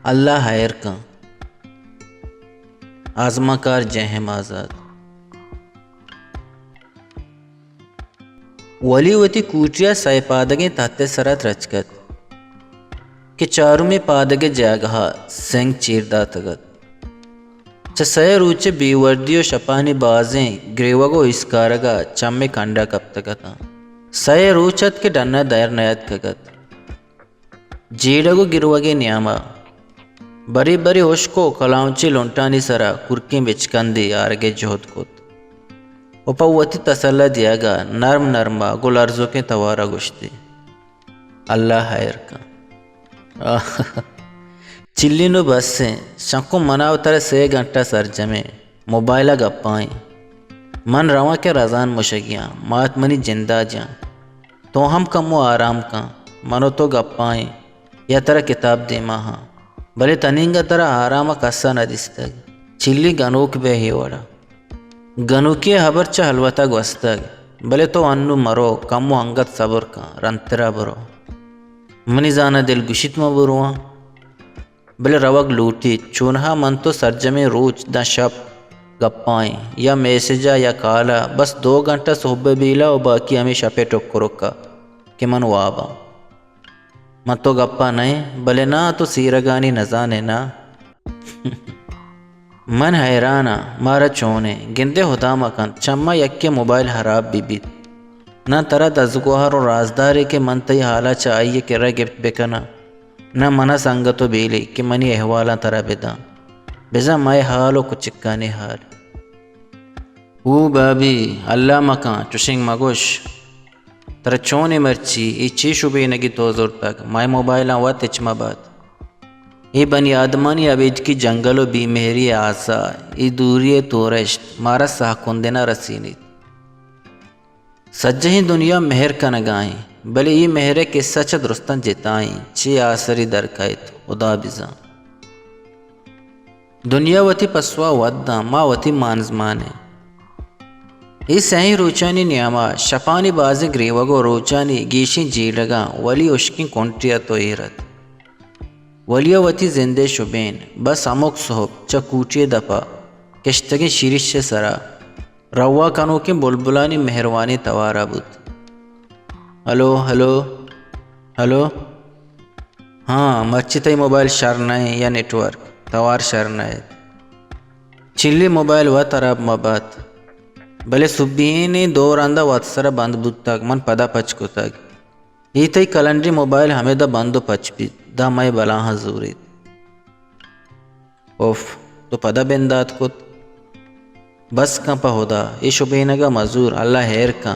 अल्लाह खैर का आज़माकार जहम आज़ाद वलीवती कूटिया सयपादगे ताते सरत रचकत के चारू में पादगे जगह सेंग चीरदा तगत सय रूचे बीवर्दियो शपानी बाजें ग्रेवगो इसकारगा चम्मे कंडा कब तगता सय रूचत के डन्ना दयर नयत कगत जीडगो गिरुवगे न्यामा बरी बरी होशको कलाउंची लोंटानी सरा कुर्की बिचकंदी आरगे जोत कोत उपवती तसल्ला दियागा नर्म नरमा गुल अर्जो के तवारा गुश्ती अल्लाह खैर का चिल्लिनो बस से शंको मनावतर से घंटा सरजमे मोबाइला गप्पाएं मन रवा के रजान मुशगियाँ मात मनी जिंदा जा तो हम कमो आराम का मनो तो गप्पाएं या तरह किताब दे महा भले तनिंग तरह आराम कस्सा न दिस्तग चिल्ली गनूक बे ही वड़ा गनुकी हबर च हलवता वस्तग भले तो अन्नु मरो कमो अंगत सबर का रंतरा बरो मनी जाना दिल गुशित म बरुआ भले रवग लूटी चूनहा मन तो सरजमे रोज द शब गप्पाएं या मैसेजा या काला बस 2 घंटा सोहबे बीला और बाकी हमें शपे टोक्करोक्का कि मन वाबा मत तो गप्पा नहीं भले ना तो सीरगानी नजाने ना मन हैराना मारा चोने गिंदे होता मकन चम्मा यक्के मोबाइल हराब बीबीत न तरह दजगोहर और राजदारी के मन तई हाला चाहिए कि रह गिफ्ट बेकना न मना संगतो बेली कि मनी अहवाला तरह बेदा बेजा मैं हालो कुछ चिक्काने हाल वो बाबी अल्लाह मका चुशिंग मगोश तर चोने मर्ची ई ची शुबे नगी तोजोर तक माय मोबाइल आवा तिचमा बात ये बनी आदमानी अबेज की जंगलो बी मेहरी आसा ये दूरिये तोरश्त मारा साकुंदेना रसीनी सज्ज ही दुनिया मेहर का नगाएं भले ये मेहरे किस्सा च दुरुस्तन जिताई चे आसरी दरकायत उदा बिजा दुनिया वती पसवा वद्दा मा वती मानजमाने ये सही रोचानी न्यामा शपानी बाजी ग्रीवगो रोचानी गीशी जीलगा वली उश्की कोंटिया तो एरत वलियावती जिंदे शुबेन बस अमुक सोहब चकूटिए दपा किश्तगे शीरिश से सरा रवा कानों के बुलबुलानी मेहरवानी तवारा बुत हेलो हेलो हेलो हाँ मर्ची तई मोबाइल शरना है या नेटवर्क तवार शरना है चिल्ली मोबाइल व तरब मबात भले सुबीने 2 रांदा वत्सरा बंद बुत तक मन पदा पच को तक ये तई कलंडरी मोबाइल हमें द बंदो पचपी दा मैं बला हजूरी ओफ तो पदा बेंदात को बस का पहुदा ये शुबेनगा मजूर अल्लाह हेर का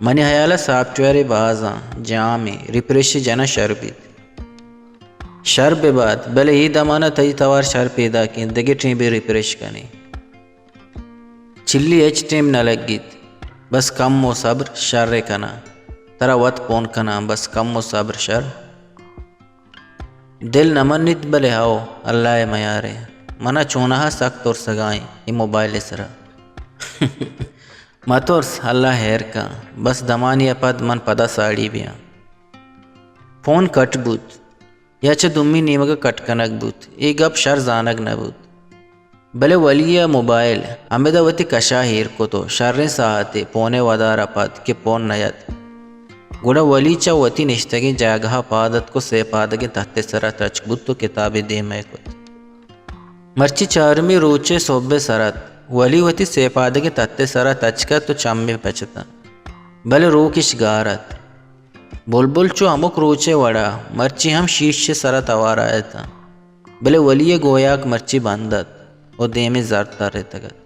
मनी हयाला सॉफ्टवेयर बाजा जामे रिप्रेश जना शरबित शर्ब बाद भले ही दमाना तई तवार शर पैदा की दगे टीम भी रिप्रेश कनी चिल्ली एच टीम न लगित बस कम मो सब्र शर्रे कना तरा वत पोन कना बस कम मो सब्र शर दिल नमनित भले हाओ अल्लाह मयारे मना चोनाहा सख्त और सगाएं ये मोबाइल सरा मतोर्स अल्लाह हेर का बस दमानिया पद मन पदा साड़ी बिया फोन कट बूत या च दुम्मी नीमग कटकनक बूत ये गप शर जानक न बूत भले वलिया मोबाइल अमेदावती कशा हीर को तो शर्रे साहते पोने वदारा पद के पोन नयत गुड़ा वलीचा वती निश्तगी जागहा पादत को से पादगे तहते सरा तचबुत तो किताबे दे मैं कुत मर्ची चारमी रोचे सोबे सरत वली वती से पादगे तहते सरा तचका तो चम्मे पचता भले रोकिश गारत बुलबुल चो अमुक रोचे वड़ा मर्ची हम शीश से सरा तवार आया था भले वलिये गोयाक मर्ची बंदत और दे में जरता रहे तगत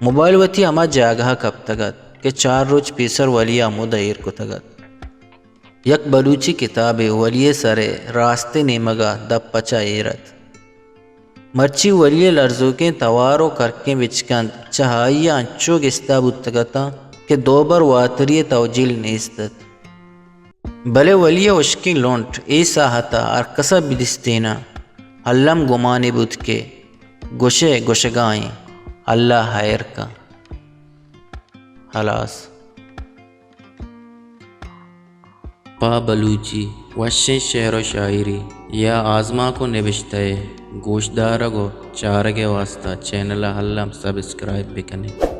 मोबाइल वती अमा जागहा कब तगत के 4 रोज पीसर वलिया मुदयर को तगत यक बलूची किताबे वलिये सरे रास्ते नेमगा दब पचा एरत मर्ची वलिये लर्जो के तवारो करके विचकंद चहाइया अंचो गिस्ता बुतगता के 2 बार वातरिये तवजील नेस्तत भले वलिया उश्की लोंट ऐसा हता और कसा बिदिस्तेना अल्लम गुमाने बुत के गुशे गुशगाएं अल्लाह खैर का हलास। पा बलूची वशें शेर व शायरी या आज़मा को नविश्ते गोशदार गो चारगे वास्ता चैनल हल्लम सब्सक्राइब भी करें।